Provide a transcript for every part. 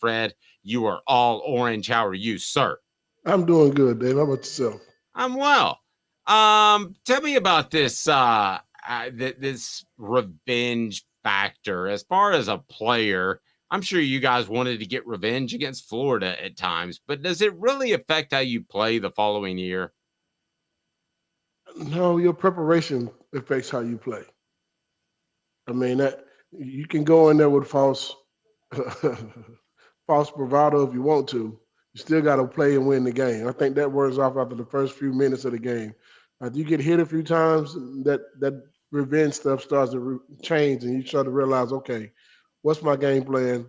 Fred. You are all orange. How are you, sir? I'm doing good, Dave. How about yourself? I'm well. Tell me about this revenge factor. As far as a player, I'm sure you guys wanted to get revenge against Florida at times, but does it really affect how you play the following year? No, your preparation affects how you play. I mean that you can go in there with false false bravado if you want to. You still got to play and win the game. I think that wears off after the first few minutes of the game. If you get hit a few times, that revenge stuff starts to change, and you start to realize, okay, what's my game plan?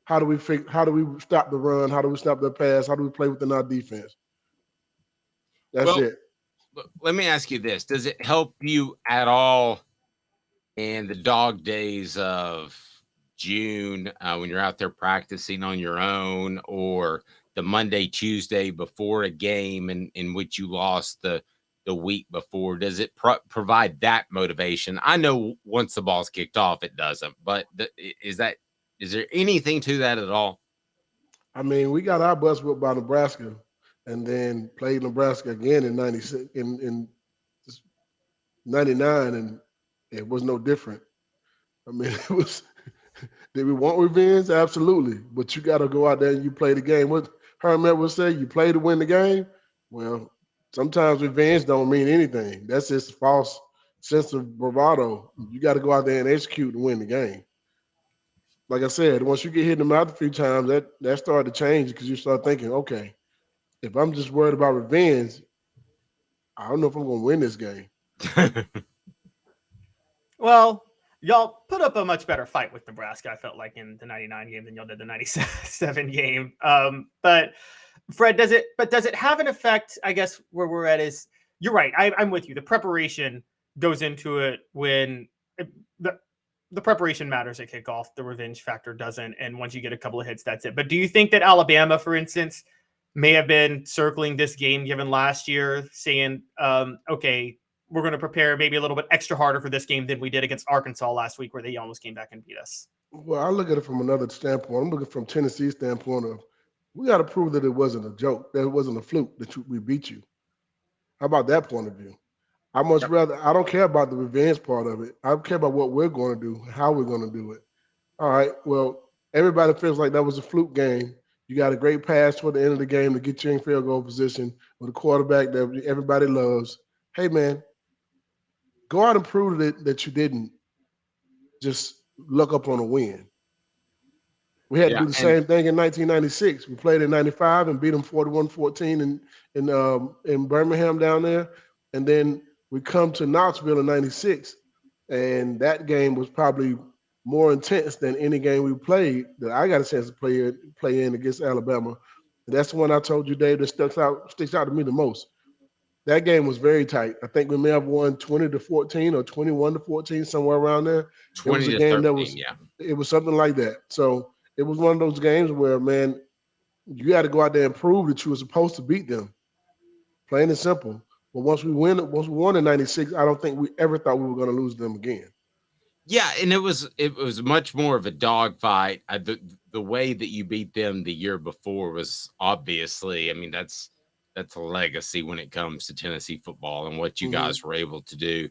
How do we stop the run? How do we stop the pass? How do we play within our defense? That's Well, it. let me ask you this. Does it help you at all in the dog days of June when you're out there practicing on your own, or the Monday, Tuesday before a game in which you lost the week before? Does it provide that motivation? I know once the ball's kicked off, it doesn't, but is there anything to that at all? I mean, we got our bus whipped by Nebraska, and then played Nebraska again in '96 in '99, and it was no different. I mean, it was. Did we want revenge? Absolutely, but you got to go out there and you play the game. What Herman would say, you play to win the game. Well, sometimes revenge don't mean anything. That's just false sense of bravado. You got to go out there and execute and win the game. Like I said, once you get hit in the mouth a few times, that started to change because you start thinking, okay, if I'm just worried about revenge, I don't know if I'm going to win this game. Well, y'all put up a much better fight with Nebraska, I felt like, in the 99 game than y'all did the 97 game. But Fred, does it have an effect? I guess where we're at is, you're right. I'm with you. The preparation goes into it when the preparation matters at kickoff. The revenge factor doesn't. And once you get a couple of hits, that's it. But do you think that Alabama, for instance, may have been circling this game given last year, saying, okay, we're going to prepare maybe a little bit extra harder for this game than we did against Arkansas last week, where they almost came back and beat us? Well, I look at it from another standpoint. I'm looking from Tennessee's standpoint of, we got to prove that it wasn't a joke, that it wasn't a fluke, that we beat you. How about that point of view? I much rather, I don't care about the revenge part of it. I care about what we're going to do, how we're going to do it. All right, well, everybody feels like that was a fluke game. You got a great pass toward the end of the game to get you in field goal position with a quarterback that everybody loves. Hey, man, go out and prove that you didn't just look up on a win. We had to Yeah, do the and same thing in 1996. We played in '95 and beat them 41-14 in Birmingham down there, and then we come to Knoxville in '96, and that game was probably more intense than any game we played that I got a chance to play in against Alabama. And that's the one I told you, Dave, that sticks out to me the most. That game was very tight. I think we may have won 20-14 or 21-14, somewhere around there. It was 20 a to game that 13, was, yeah. it was something like that. So it was one of those games where, man, you got to go out there and prove that you were supposed to beat them. Plain and simple. But once we won in '96, I don't think we ever thought we were going to lose them again. Yeah, and it was much more of a dogfight. The way that you beat them the year before was obviously, I mean, that's a legacy when it comes to Tennessee football and what you Mm-hmm. guys were able to do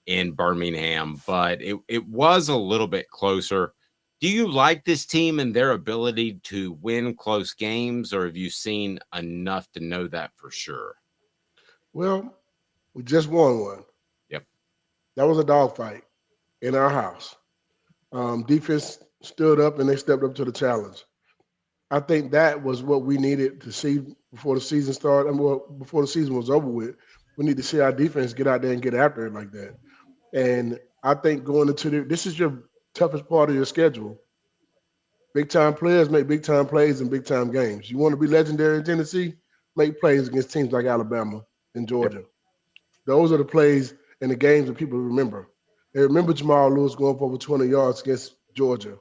in Birmingham. But it was a little bit closer. Do you like this team and their ability to win close games, or have you seen enough to know that for sure? Well, we just won one. Yep. That was a dogfight in our house. Defense stood up and they stepped up to the challenge. I think that was what we needed to see before the season started. Before the season was over with, we need to see our defense get out there and get after it like that. And I think going into this is your toughest part of your schedule. Big time players make big time plays in big time games. You want to be legendary in Tennessee? Make plays against teams like Alabama and Yep. Georgia. Those are the plays and the games that people remember. They remember Jamal Lewis going for over 20 yards against Georgia.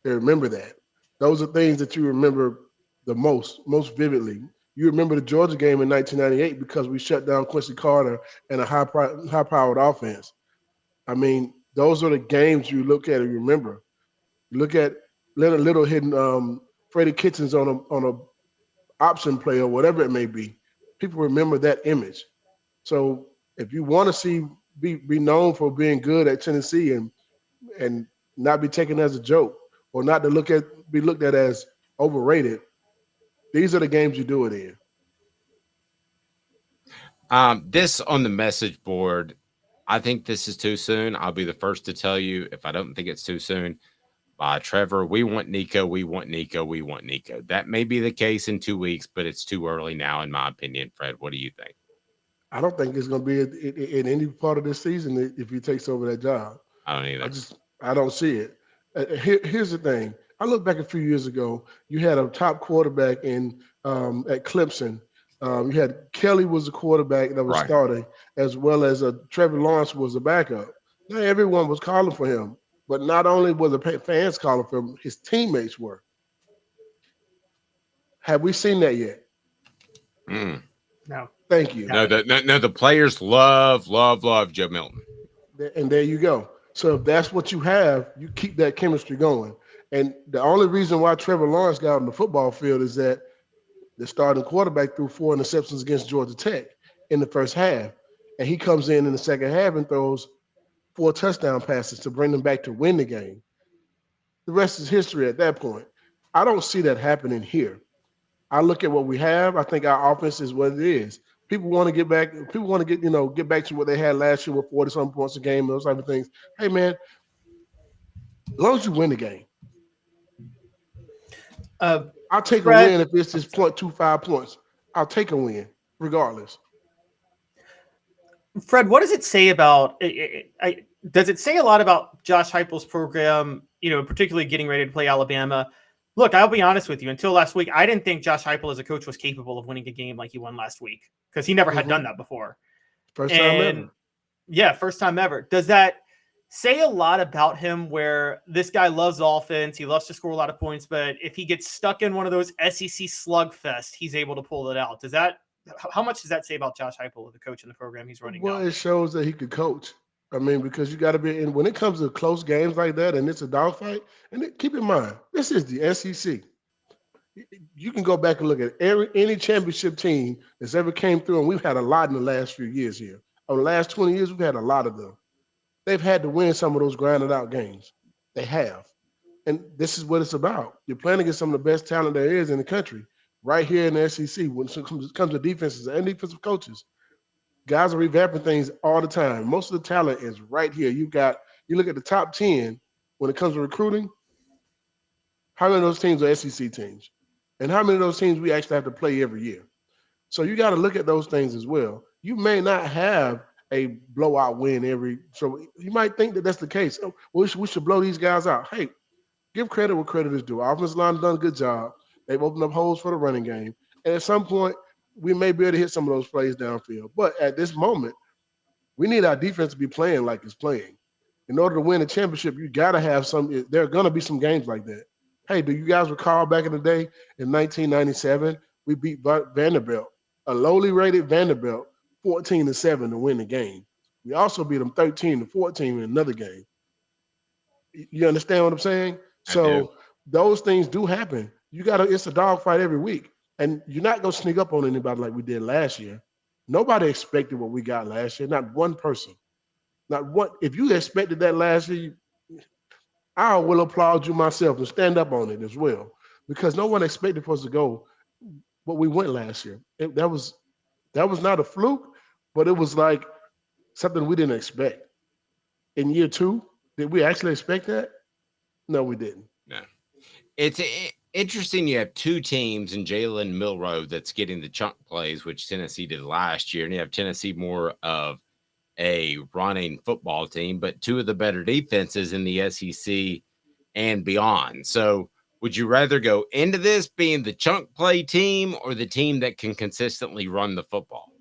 They remember that. Those are things that you remember the most vividly. You remember the Georgia game in 1998 because we shut down Quincy Carter and a high-powered offense. I mean, those are the games you look at and remember. You look at Leonard Little hitting Freddie Kitchens on a option play or whatever it may be. People remember that image. So if you want to see be known for being good at Tennessee and not be taken as a joke or not to be looked at as overrated, these are the games you do it in. This on the message board, I think this is too soon. I'll be the first to tell you if I don't think it's too soon. Trevor, we want Nico, we want Nico, we want Nico. That may be the case in 2 weeks, but it's too early now, in my opinion. Fred, what do you think? I don't think it's going to be in any part of this season if he takes over that job. I don't either. I don't see it. Here's the thing. I look back a few years ago. You had a top quarterback at Clemson. You had Kelly was the quarterback that was starting, as well as Trevor Lawrence was the backup. Now everyone was calling for him, but not only were the fans calling for him, his teammates were. Have we seen that yet? No. Thank you. No, the players love Joe Milton. And there you go. So if that's what you have, you keep that chemistry going. And the only reason why Trevor Lawrence got on the football field is that the starting quarterback threw 4 interceptions against Georgia Tech in the first half. And he comes in the second half and throws 4 touchdown passes to bring them back to win the game. The rest is history at that point. I don't see that happening here. I look at what we have. I think our offense is what it is. People want to get back. People want to get back to what they had last year with 40-some points a game, those type of things. Hey, man, as long as you win the game, I'll take a win if it's just 0.25 points. I'll take a win regardless. Fred, what does it say about? Does it say a lot about Josh Heupel's program? Particularly getting ready to play Alabama. Look, I'll be honest with you. Until last week, I didn't think Josh Heupel as a coach was capable of winning a game like he won last week because he never had done that before. First time ever. Yeah, first time ever. Does that say a lot about him where this guy loves offense, he loves to score a lot of points, but if he gets stuck in one of those SEC slugfest, he's able to pull it out? How much does that say about Josh Heupel, the coach in the program he's running now? It shows that he could coach. I mean, because you got to be – and when it comes to close games like that and it's a dogfight, and keep in mind, this is the SEC. You can go back and look at any championship team that's ever came through, and we've had a lot in the last few years here. Over the last 20 years, we've had a lot of them. They've had to win some of those grinded-out games. They have. And this is what it's about. You're playing against some of the best talent there is in the country right here in the SEC when it comes to defenses and defensive coaches. Guys are revamping things all the time. Most of the talent is right here. You look at the top 10 when it comes to recruiting, how many of those teams are SEC teams? And how many of those teams we actually have to play every year? So you got to look at those things as well. You may not have a blowout win so you might think that that's the case. We should blow these guys out. Hey, give credit where credit is due. Our offensive line has done a good job. They've opened up holes for the running game. And at some point, we may be able to hit some of those plays downfield. But at this moment, we need our defense to be playing like it's playing. In order to win a championship, you got to have there are going to be some games like that. Hey, do you guys recall back in the day in 1997, we beat Vanderbilt, a lowly rated Vanderbilt, 14-7 to win the game. We also beat them 13-14 in another game. You understand what I'm saying? So those things do happen. It's a dogfight every week. And you're not going to sneak up on anybody like we did last year. Nobody expected what we got last year. Not one person. Not one. If you expected that last year, I will applaud you myself and stand up on it as well. Because no one expected for us to go what we went last year. That was not a fluke, but it was like something we didn't expect. In year 2, did we actually expect that? No, we didn't. No. It's interesting you have 2 teams in Jalen Milroe that's getting the chunk plays, which Tennessee did last year, and you have Tennessee more of a running football team, but 2 of the better defenses in the SEC and beyond. So would you rather go into this being the chunk play team or the team that can consistently run the football?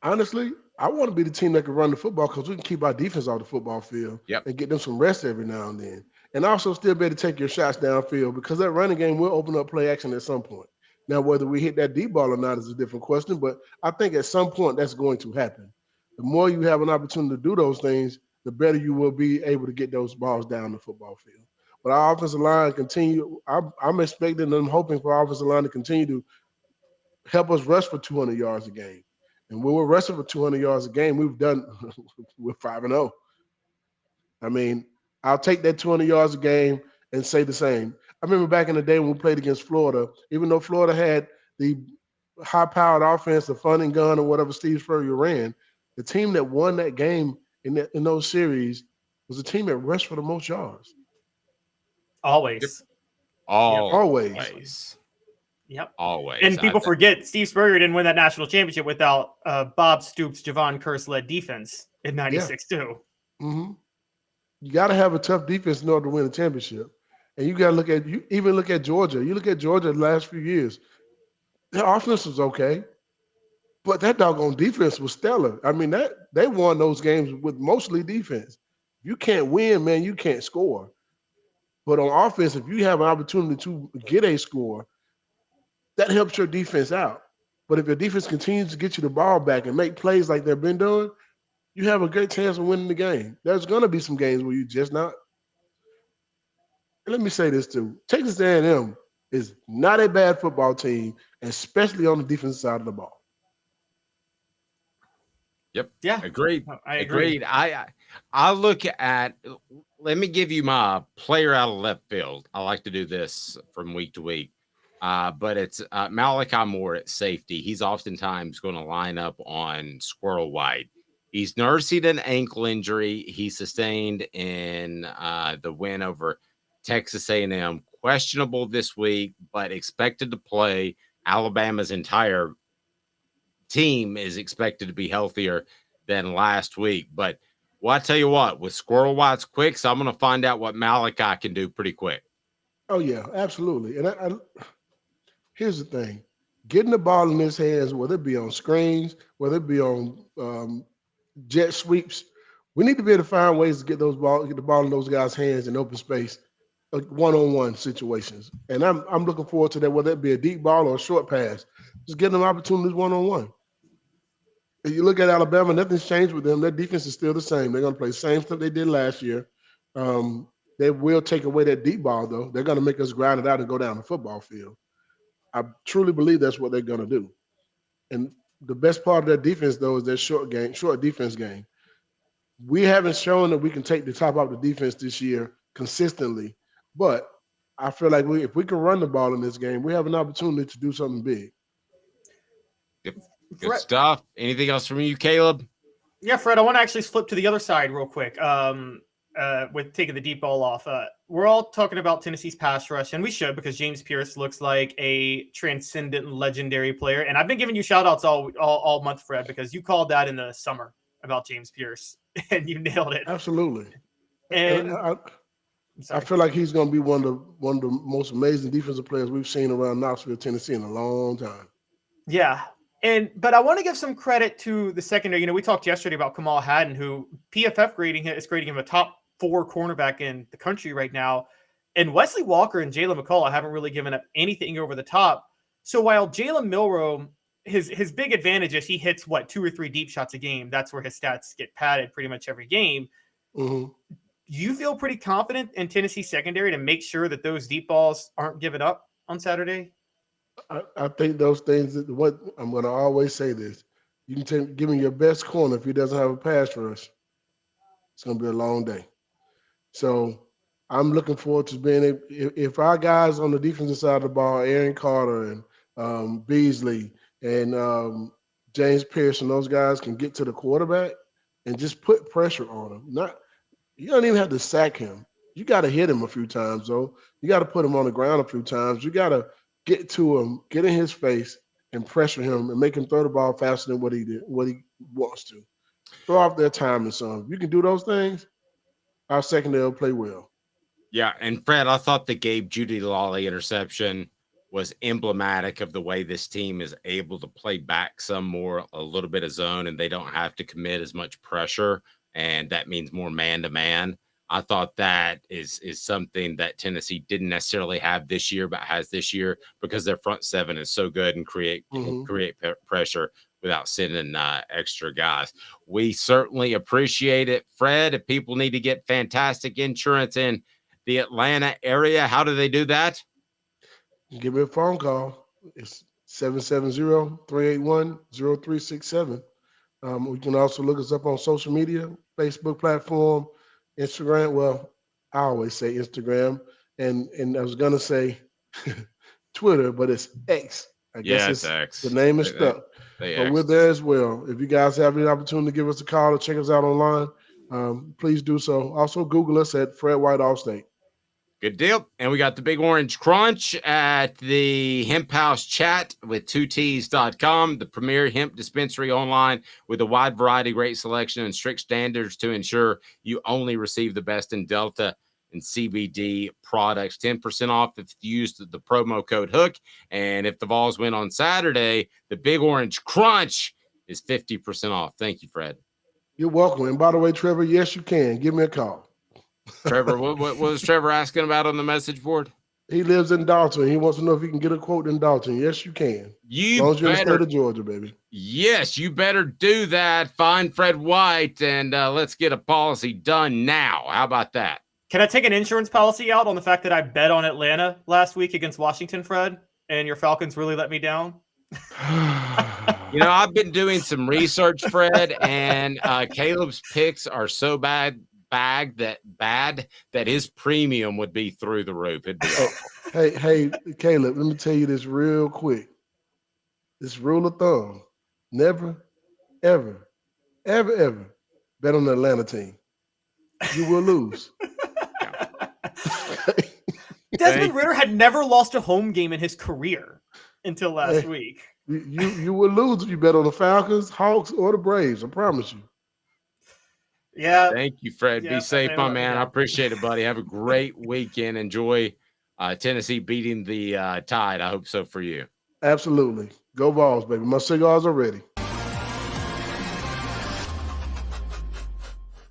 Honestly, I want to be the team that can run the football because we can keep our defense off the football field and get them some rest every now and then. And also still be able to take your shots downfield because that running game will open up play action at some point. Now, whether we hit that deep ball or not is a different question, but I think at some point that's going to happen. The more you have an opportunity to do those things, the better you will be able to get those balls down the football field. But our offensive line continue. I'm expecting them, hoping for our offensive line to continue to help us rush for 200 yards a game. And when we're rushing for 200 yards a game, we're 5-0. I mean, I'll take that 200 yards a game and say the same. I remember back in the day when we played against Florida, even though Florida had the high-powered offense, the fun and gun, or whatever Steve Spurrier ran, the team that won that game in those series was the team that rushed for the most yards. Always. Always. Yep. Always. And people forget Steve Spurrier didn't win that national championship without Bob Stoops, Javon Curse-led defense in 96 too. Mm-hmm. You got to have a tough defense in order to win a championship. And you got to look at Georgia. You look at Georgia the last few years. Their offense was okay, but that doggone defense was stellar. I mean, they won those games with mostly defense. You can't win, man. You can't score. But on offense, if you have an opportunity to get a score, that helps your defense out. But if your defense continues to get you the ball back and make plays like they've been doing, you have a great chance of winning the game. There's going to be some games where you just not. And let me say this too. Texas A&M is not a bad football team, especially on the defensive side of the ball. Yep. Yeah. Agreed. I agree. I look at, let me give you my player out of left field. I like to do this from week to week. But it's Malachi Moore at safety. He's oftentimes going to line up on Squirrel White. He's nursing an ankle injury he sustained in the win over Texas A&M. Questionable this week, but expected to play. Alabama's entire team is expected to be healthier than last week. But I tell you what, with Squirrel White's quick, so I'm going to find out what Malachi can do pretty quick. Oh, yeah, absolutely. And here's the thing. Getting the ball in his hands, whether it be on screens, whether it be on jet sweeps, we need to be able to find ways to get the ball in those guys' hands in open space, like one-on-one situations. And I'm looking forward to that, whether it be a deep ball or a short pass. Just getting them opportunities one-on-one. If you look at Alabama, nothing's changed with them. Their defense is still the same. They're going to play the same stuff they did last year. They will take away that deep ball, though. They're going to make us grind it out and go down the football field. I truly believe that's what they're going to do. And the best part of their defense, though, is their short defense game. We haven't shown that we can take the top off the defense this year consistently, but I feel like if we can run the ball in this game, we have an opportunity to do something big. Good stuff. Anything else from you, Caleb? Yeah, Fred, I want to actually flip to the other side real quick. With taking the deep ball off. We're all talking about Tennessee's pass rush, and we should, because James Pierce looks like a transcendent, legendary player. And I've been giving you shout-outs all month, Fred, because you called that in the summer about James Pierce, and you nailed it. Absolutely. And I feel like he's going to be one of the most amazing defensive players we've seen around Knoxville, Tennessee in a long time. Yeah. But I want to give some credit to the secondary. You know, we talked yesterday about Kamal Haddon, who PFF is grading him a top 4 cornerback in the country right now. And Wesley Walker and Jalen McCullough haven't really given up anything over the top. So while Jalen Milroe, his big advantage is he hits 2 or 3 deep shots a game. That's where his stats get padded pretty much every game. Mm-hmm. You feel pretty confident in Tennessee secondary to make sure that those deep balls aren't given up on Saturday? I think those things, what I'm going to always say this, you can give him your best corner if he doesn't have a pass rush. It's going to be a long day. So I'm looking forward to being if our guys on the defensive side of the ball, Aaron Carter and Beasley and James Pierce and those guys can get to the quarterback and just put pressure on him. You don't even have to sack him. You got to hit him a few times, though. You got to put him on the ground a few times. You got to get to him, get in his face, and pressure him and make him throw the ball faster than what he wants to. Throw off their timing some. If you can do those things, our secondary will play well. Yeah, and Fred, I thought the Gabe Judy-Lawley interception was emblematic of the way this team is able to play back a little bit of zone, and they don't have to commit as much pressure, and that means more man-to-man. I thought that is something that Tennessee didn't necessarily have this year, but has this year because their front seven is so good and create pressure without sending extra guys. We certainly appreciate it, Fred. If people need to get fantastic insurance in the Atlanta area, how do they do that? Give me a phone call. It's 770-381-0367. We can also look us up on social media, Facebook platform, Instagram. Well, I always say Instagram, and I was gonna say Twitter, but it's X. I guess It's X. the name is stuck. But we're there as well. If you guys have the opportunity to give us a call or check us out online, please do so. Also, Google us at Fred White Allstate. Good deal. And we got the Big Orange Crunch at the Hemp House Chat with 2Ts.com, the premier hemp dispensary online with a wide variety, great selection, and strict standards to ensure you only receive the best in Delta and CBD products. 10% off if you use the promo code HOOK. And if the Vols win on Saturday, the Big Orange Crunch is 50% off. Thank you, Fred. You're welcome. And by the way, Trevor, yes, you can. Give me a call. Trevor, what was Trevor asking about on the message board? He lives in Dalton. He wants to know if he can get a quote in Dalton. Yes, you can. As long as you're in the state of Georgia, baby. Yes, you better do that. Find Fred White and let's get a policy done now. How about that? Can I take an insurance policy out on the fact that I bet on Atlanta last week against Washington, Fred, and your Falcons really let me down? I've been doing some research, Fred, and Caleb's picks are so bad that his premium would be through the roof. It'd be awful. Hey, Caleb, let me tell you this real quick. This rule of thumb: never, ever, ever, ever bet on the Atlanta team. You will lose. Desmond Ridder had never lost a home game in his career until last week. You will lose if you bet on the Falcons, Hawks, or the Braves. I promise you. Yeah. Thank you, Fred. Be safe, my man. I appreciate it, buddy. Have a great weekend. Enjoy Tennessee beating the Tide. I hope so for you. Absolutely. Go Vols, baby. My cigars are ready.